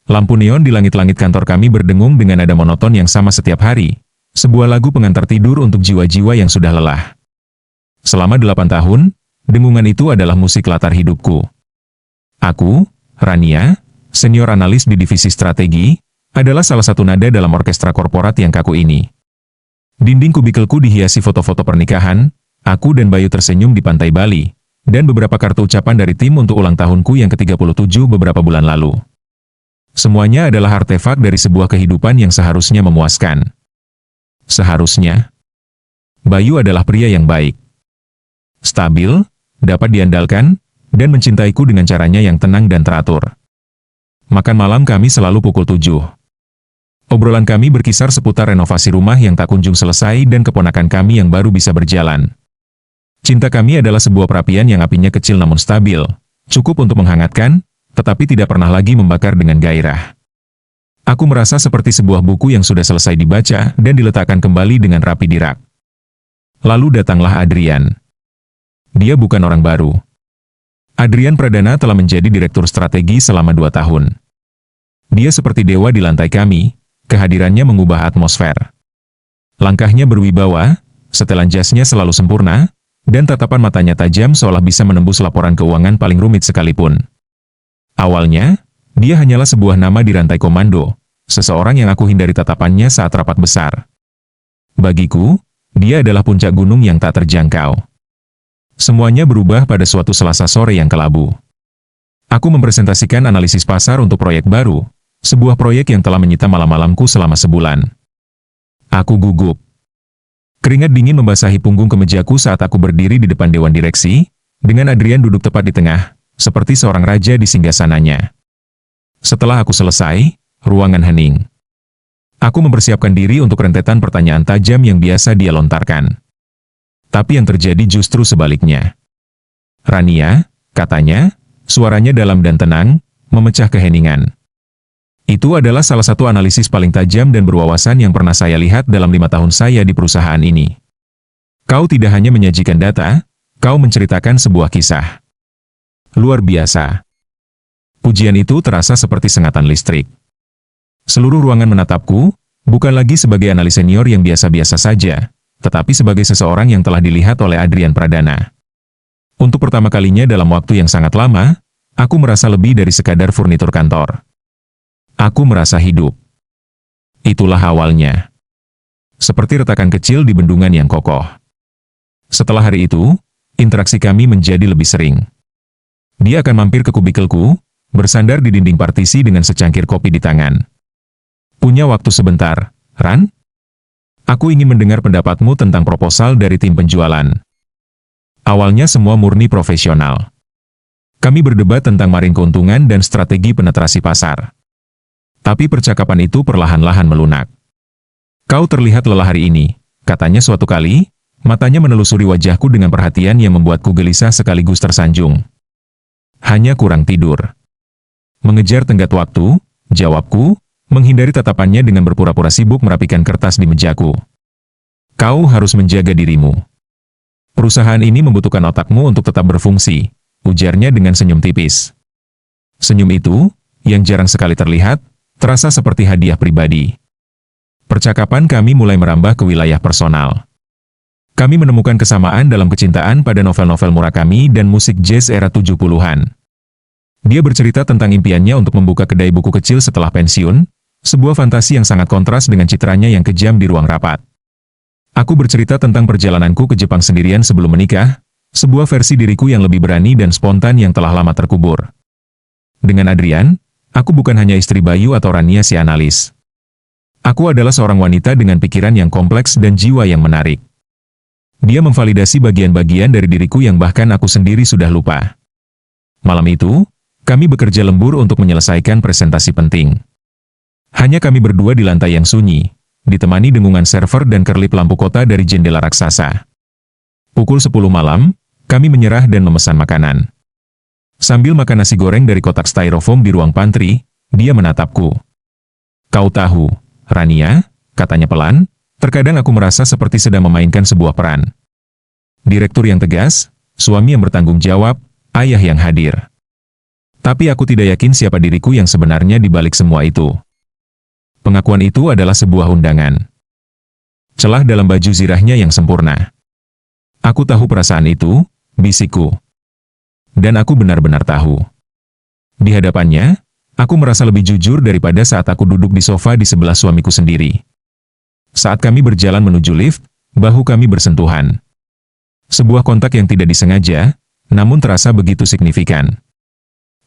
Lampu neon di langit-langit kantor kami berdengung dengan nada monoton yang sama setiap hari. Sebuah lagu pengantar tidur untuk jiwa-jiwa yang sudah lelah. Selama 8 tahun, dengungan itu adalah musik latar hidupku. Aku, Rania, senior analis di divisi strategi, adalah salah satu nada dalam orkestra korporat yang kaku ini. Dinding kubikelku dihiasi foto-foto pernikahan, aku dan Bayu tersenyum di pantai Bali, dan beberapa kartu ucapan dari tim untuk ulang tahunku yang ke-37 beberapa bulan lalu. Semuanya adalah artefak dari sebuah kehidupan yang seharusnya memuaskan. Seharusnya. Bayu adalah pria yang baik. Stabil, dapat diandalkan, dan mencintaiku dengan caranya yang tenang dan teratur. Makan malam kami selalu pukul 7. Obrolan kami berkisar seputar renovasi rumah yang tak kunjung selesai dan keponakan kami yang baru bisa berjalan. Cinta kami adalah sebuah perapian yang apinya kecil namun stabil, cukup untuk menghangatkan, tetapi tidak pernah lagi membakar dengan gairah. Aku merasa seperti sebuah buku yang sudah selesai dibaca dan diletakkan kembali dengan rapi di rak. Lalu datanglah Adrian. Dia bukan orang baru. Adrian Pradana telah menjadi direktur strategi selama 2 tahun. Dia seperti dewa di lantai kami, kehadirannya mengubah atmosfer. Langkahnya berwibawa, setelan jasnya selalu sempurna, dan tatapan matanya tajam seolah bisa menembus laporan keuangan paling rumit sekalipun. Awalnya, dia hanyalah sebuah nama di rantai komando, seseorang yang aku hindari tatapannya saat rapat besar. Bagiku, dia adalah puncak gunung yang tak terjangkau. Semuanya berubah pada suatu Selasa sore yang kelabu. Aku mempresentasikan analisis pasar untuk proyek baru, sebuah proyek yang telah menyita malam-malamku selama sebulan. Aku gugup. Keringat dingin membasahi punggung kemejaku saat aku berdiri di depan dewan direksi, dengan Adrian duduk tepat di tengah, seperti seorang raja di singgasananya. Setelah aku selesai, ruangan hening. Aku mempersiapkan diri untuk rentetan pertanyaan tajam yang biasa dia lontarkan. Tapi yang terjadi justru sebaliknya. Rania, katanya, suaranya dalam dan tenang, memecah keheningan. Itu adalah salah satu analisis paling tajam dan berwawasan yang pernah saya lihat dalam 5 tahun saya di perusahaan ini. Kau tidak hanya menyajikan data, kau menceritakan sebuah kisah. Luar biasa. Pujian itu terasa seperti sengatan listrik. Seluruh ruangan menatapku, bukan lagi sebagai analis senior yang biasa-biasa saja, tetapi sebagai seseorang yang telah dilihat oleh Adrian Pradana. Untuk pertama kalinya dalam waktu yang sangat lama, aku merasa lebih dari sekadar furnitur kantor. Aku merasa hidup. Itulah awalnya. Seperti retakan kecil di bendungan yang kokoh. Setelah hari itu, interaksi kami menjadi lebih sering. Dia akan mampir ke kubikelku, bersandar di dinding partisi dengan secangkir kopi di tangan. Punya waktu sebentar, Ran? Aku ingin mendengar pendapatmu tentang proposal dari tim penjualan. Awalnya semua murni profesional. Kami berdebat tentang margin keuntungan dan strategi penetrasi pasar. Tapi percakapan itu perlahan-lahan melunak. Kau terlihat lelah hari ini, katanya suatu kali, matanya menelusuri wajahku dengan perhatian yang membuatku gelisah sekaligus tersanjung. Hanya kurang tidur. Mengejar tenggat waktu, jawabku, menghindari tatapannya dengan berpura-pura sibuk merapikan kertas di mejaku. Kau harus menjaga dirimu. Perusahaan ini membutuhkan otakmu untuk tetap berfungsi, ujarnya dengan senyum tipis. Senyum itu, yang jarang sekali terlihat, terasa seperti hadiah pribadi. Percakapan kami mulai merambah ke wilayah personal. Kami menemukan kesamaan dalam kecintaan pada novel-novel Murakami dan musik jazz era 70-an. Dia bercerita tentang impiannya untuk membuka kedai buku kecil setelah pensiun, sebuah fantasi yang sangat kontras dengan citranya yang kejam di ruang rapat. Aku bercerita tentang perjalananku ke Jepang sendirian sebelum menikah, sebuah versi diriku yang lebih berani dan spontan yang telah lama terkubur. Dengan Adrian, aku bukan hanya istri Bayu atau Rania si analis. Aku adalah seorang wanita dengan pikiran yang kompleks dan jiwa yang menarik. Dia memvalidasi bagian-bagian dari diriku yang bahkan aku sendiri sudah lupa. Malam itu, kami bekerja lembur untuk menyelesaikan presentasi penting. Hanya kami berdua di lantai yang sunyi, ditemani dengungan server dan kerlip lampu kota dari jendela raksasa. Pukul 10 malam, kami menyerah dan memesan makanan. Sambil makan nasi goreng dari kotak styrofoam di ruang pantry, dia menatapku. Kau tahu, Rania, katanya pelan, terkadang aku merasa seperti sedang memainkan sebuah peran. Direktur yang tegas, suami yang bertanggung jawab, ayah yang hadir. Tapi aku tidak yakin siapa diriku yang sebenarnya di balik semua itu. Pengakuan itu adalah sebuah undangan. Celah dalam baju zirahnya yang sempurna. Aku tahu perasaan itu, bisikku. Dan aku benar-benar tahu. Di hadapannya, aku merasa lebih jujur daripada saat aku duduk di sofa di sebelah suamiku sendiri. Saat kami berjalan menuju lift, bahu kami bersentuhan. Sebuah kontak yang tidak disengaja, namun terasa begitu signifikan.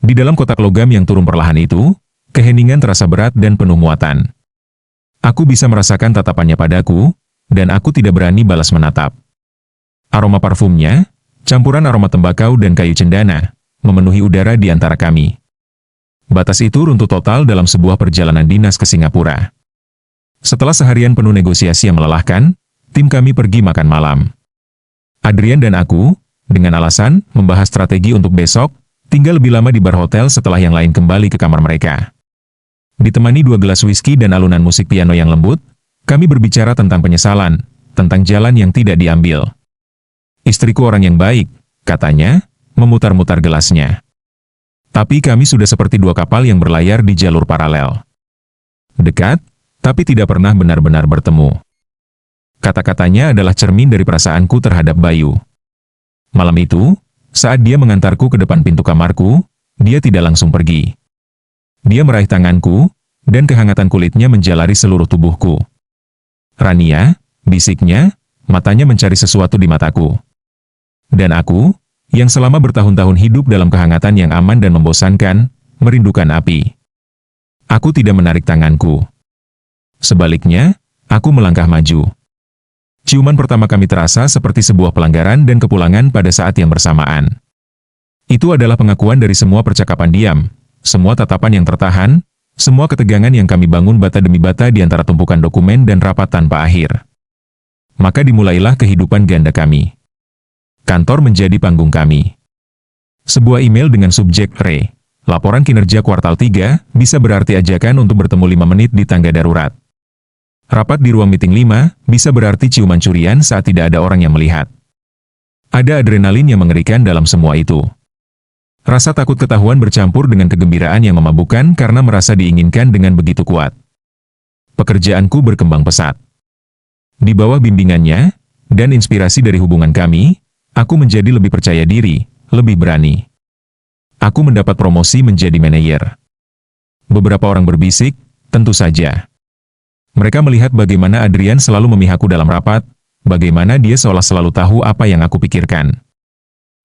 Di dalam kotak logam yang turun perlahan itu, keheningan terasa berat dan penuh muatan. Aku bisa merasakan tatapannya padaku, dan aku tidak berani balas menatap. Aroma parfumnya, campuran aroma tembakau dan kayu cendana, memenuhi udara di antara kami. Batas itu runtuh total dalam sebuah perjalanan dinas ke Singapura. Setelah seharian penuh negosiasi yang melelahkan, tim kami pergi makan malam. Adrian dan aku, dengan alasan membahas strategi untuk besok, tinggal lebih lama di bar hotel setelah yang lain kembali ke kamar mereka. Ditemani 2 gelas whisky dan alunan musik piano yang lembut, kami berbicara tentang penyesalan, tentang jalan yang tidak diambil. Istriku orang yang baik, katanya, memutar-mutar gelasnya. Tapi kami sudah seperti 2 kapal yang berlayar di jalur paralel. Dekat, tapi tidak pernah benar-benar bertemu. Kata-katanya adalah cermin dari perasaanku terhadap Bayu. Malam itu, saat dia mengantarku ke depan pintu kamarku, dia tidak langsung pergi. Dia meraih tanganku, dan kehangatan kulitnya menjalari seluruh tubuhku. Rania, bisiknya, matanya mencari sesuatu di mataku. Dan aku, yang selama bertahun-tahun hidup dalam kehangatan yang aman dan membosankan, merindukan api. Aku tidak menarik tanganku. Sebaliknya, aku melangkah maju. Ciuman pertama kami terasa seperti sebuah pelanggaran dan kepulangan pada saat yang bersamaan. Itu adalah pengakuan dari semua percakapan diam, semua tatapan yang tertahan, semua ketegangan yang kami bangun bata demi bata di antara tumpukan dokumen dan rapat tanpa akhir. Maka dimulailah kehidupan ganda kami. Kantor menjadi panggung kami. Sebuah email dengan subjek Re, laporan kinerja kuartal 3, bisa berarti ajakan untuk bertemu 5 menit di tangga darurat. Rapat di ruang meeting 5, bisa berarti ciuman curian saat tidak ada orang yang melihat. Ada adrenalin yang mengerikan dalam semua itu. Rasa takut ketahuan bercampur dengan kegembiraan yang memabukkan karena merasa diinginkan dengan begitu kuat. Pekerjaanku berkembang pesat. Di bawah bimbingannya, dan inspirasi dari hubungan kami, aku menjadi lebih percaya diri, lebih berani. Aku mendapat promosi menjadi manajer. Beberapa orang berbisik, tentu saja. Mereka melihat bagaimana Adrian selalu memihakku dalam rapat, bagaimana dia seolah selalu tahu apa yang aku pikirkan.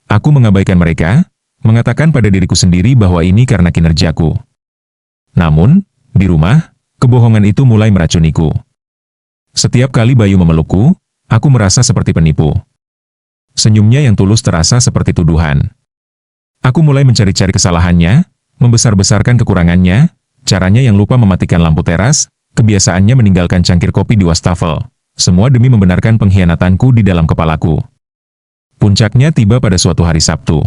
Aku mengabaikan mereka, mengatakan pada diriku sendiri bahwa ini karena kinerjaku. Namun, di rumah, kebohongan itu mulai meracuniku. Setiap kali Bayu memelukku, aku merasa seperti penipu. Senyumnya yang tulus terasa seperti tuduhan. Aku mulai mencari-cari kesalahannya, membesar-besarkan kekurangannya, caranya yang lupa mematikan lampu teras, kebiasaannya meninggalkan cangkir kopi di wastafel, semua demi membenarkan pengkhianatanku di dalam kepalaku. Puncaknya tiba pada suatu hari Sabtu.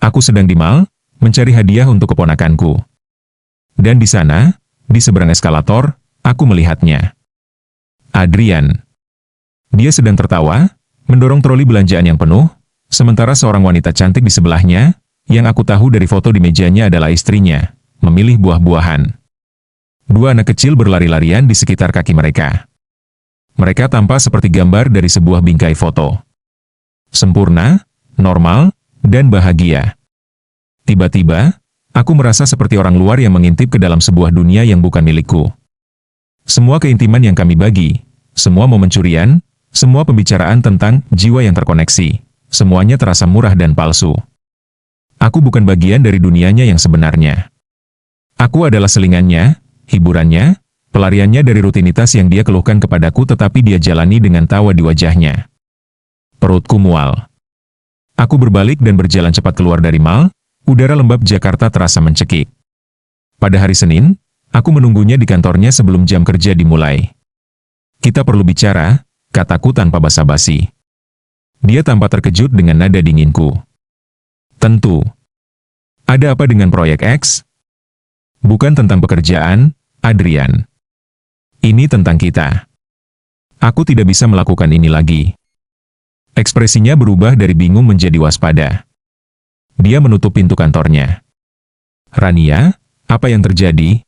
Aku sedang di mall, mencari hadiah untuk keponakanku. Dan di sana, di seberang eskalator, aku melihatnya. Adrian. Dia sedang tertawa, mendorong troli belanjaan yang penuh, sementara seorang wanita cantik di sebelahnya, yang aku tahu dari foto di mejanya adalah istrinya, memilih buah-buahan. 2 anak kecil berlari-larian di sekitar kaki mereka. Mereka tampak seperti gambar dari sebuah bingkai foto. Sempurna, normal, dan bahagia. Tiba-tiba, aku merasa seperti orang luar yang mengintip ke dalam sebuah dunia yang bukan milikku. Semua keintiman yang kami bagi, semua momen curian, semua pembicaraan tentang jiwa yang terkoneksi, semuanya terasa murah dan palsu. Aku bukan bagian dari dunianya yang sebenarnya. Aku adalah selingannya, hiburannya, pelariannya dari rutinitas yang dia keluhkan kepadaku tetapi dia jalani dengan tawa di wajahnya. Perutku mual. Aku berbalik dan berjalan cepat keluar dari mall, udara lembab Jakarta terasa mencekik. Pada hari Senin, aku menunggunya di kantornya sebelum jam kerja dimulai. Kita perlu bicara, kataku tanpa basa-basi. Dia tampak terkejut dengan nada dinginku. Tentu. Ada apa dengan proyek X? Bukan tentang pekerjaan, Adrian. Ini tentang kita. Aku tidak bisa melakukan ini lagi. Ekspresinya berubah dari bingung menjadi waspada. Dia menutup pintu kantornya. Rania, apa yang terjadi?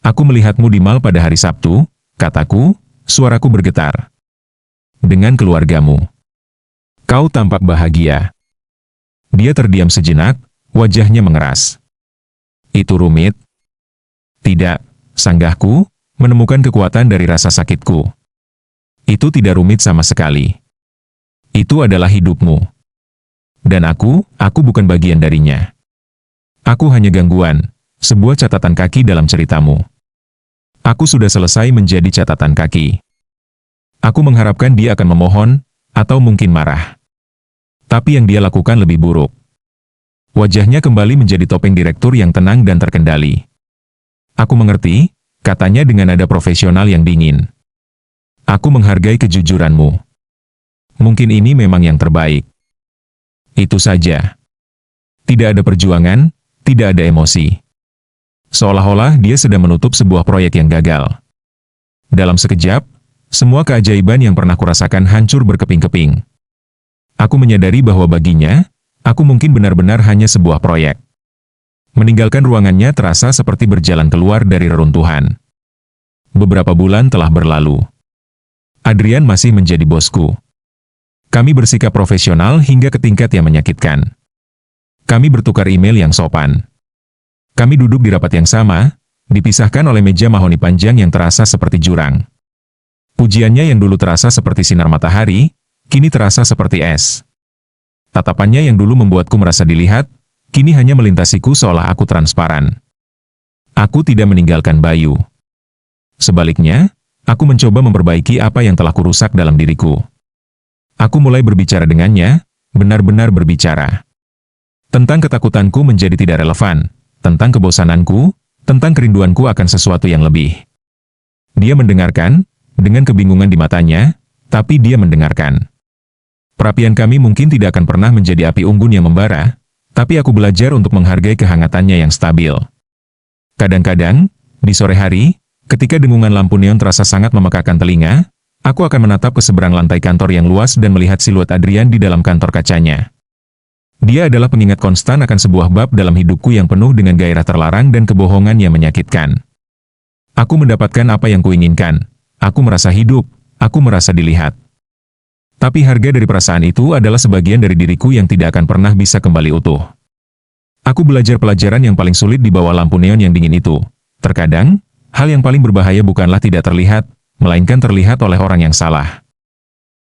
Aku melihatmu di mal pada hari Sabtu, kataku, suaraku bergetar. Dengan keluargamu. Kau tampak bahagia. Dia terdiam sejenak, wajahnya mengeras. Itu rumit? Tidak, sanggahku, menemukan kekuatan dari rasa sakitku. Itu tidak rumit sama sekali. Itu adalah hidupmu. Dan aku bukan bagian darinya. Aku hanya gangguan, sebuah catatan kaki dalam ceritamu. Aku sudah selesai menjadi catatan kaki. Aku mengharapkan dia akan memohon, atau mungkin marah. Tapi yang dia lakukan lebih buruk. Wajahnya kembali menjadi topeng direktur yang tenang dan terkendali. Aku mengerti, katanya dengan nada profesional yang dingin. Aku menghargai kejujuranmu. Mungkin ini memang yang terbaik. Itu saja. Tidak ada perjuangan, tidak ada emosi. Seolah-olah dia sedang menutup sebuah proyek yang gagal. Dalam sekejap, semua keajaiban yang pernah kurasakan hancur berkeping-keping. Aku menyadari bahwa baginya, aku mungkin benar-benar hanya sebuah proyek. Meninggalkan ruangannya terasa seperti berjalan keluar dari reruntuhan. Beberapa bulan telah berlalu. Adrian masih menjadi bosku. Kami bersikap profesional hingga ke tingkat yang menyakitkan. Kami bertukar email yang sopan. Kami duduk di rapat yang sama, dipisahkan oleh meja mahoni panjang yang terasa seperti jurang. Pujiannya yang dulu terasa seperti sinar matahari, kini terasa seperti es. Tatapannya yang dulu membuatku merasa dilihat, kini hanya melintasiku seolah aku transparan. Aku tidak meninggalkan Bayu. Sebaliknya, aku mencoba memperbaiki apa yang telah kurusak dalam diriku. Aku mulai berbicara dengannya, benar-benar berbicara. Tentang ketakutanku menjadi tidak relevan, tentang kebosananku, tentang kerinduanku akan sesuatu yang lebih. Dia mendengarkan, dengan kebingungan di matanya, tapi dia mendengarkan. Perapian kami mungkin tidak akan pernah menjadi api unggun yang membara, tapi aku belajar untuk menghargai kehangatannya yang stabil. Kadang-kadang, di sore hari, ketika dengungan lampu neon terasa sangat memekakan telinga, aku akan menatap ke seberang lantai kantor yang luas dan melihat siluet Adrian di dalam kantor kacanya. Dia adalah pengingat konstan akan sebuah bab dalam hidupku yang penuh dengan gairah terlarang dan kebohongan yang menyakitkan. Aku mendapatkan apa yang kuinginkan. Aku merasa hidup, aku merasa dilihat. Tapi harga dari perasaan itu adalah sebagian dari diriku yang tidak akan pernah bisa kembali utuh. Aku belajar pelajaran yang paling sulit di bawah lampu neon yang dingin itu. Terkadang, hal yang paling berbahaya bukanlah tidak terlihat, melainkan terlihat oleh orang yang salah.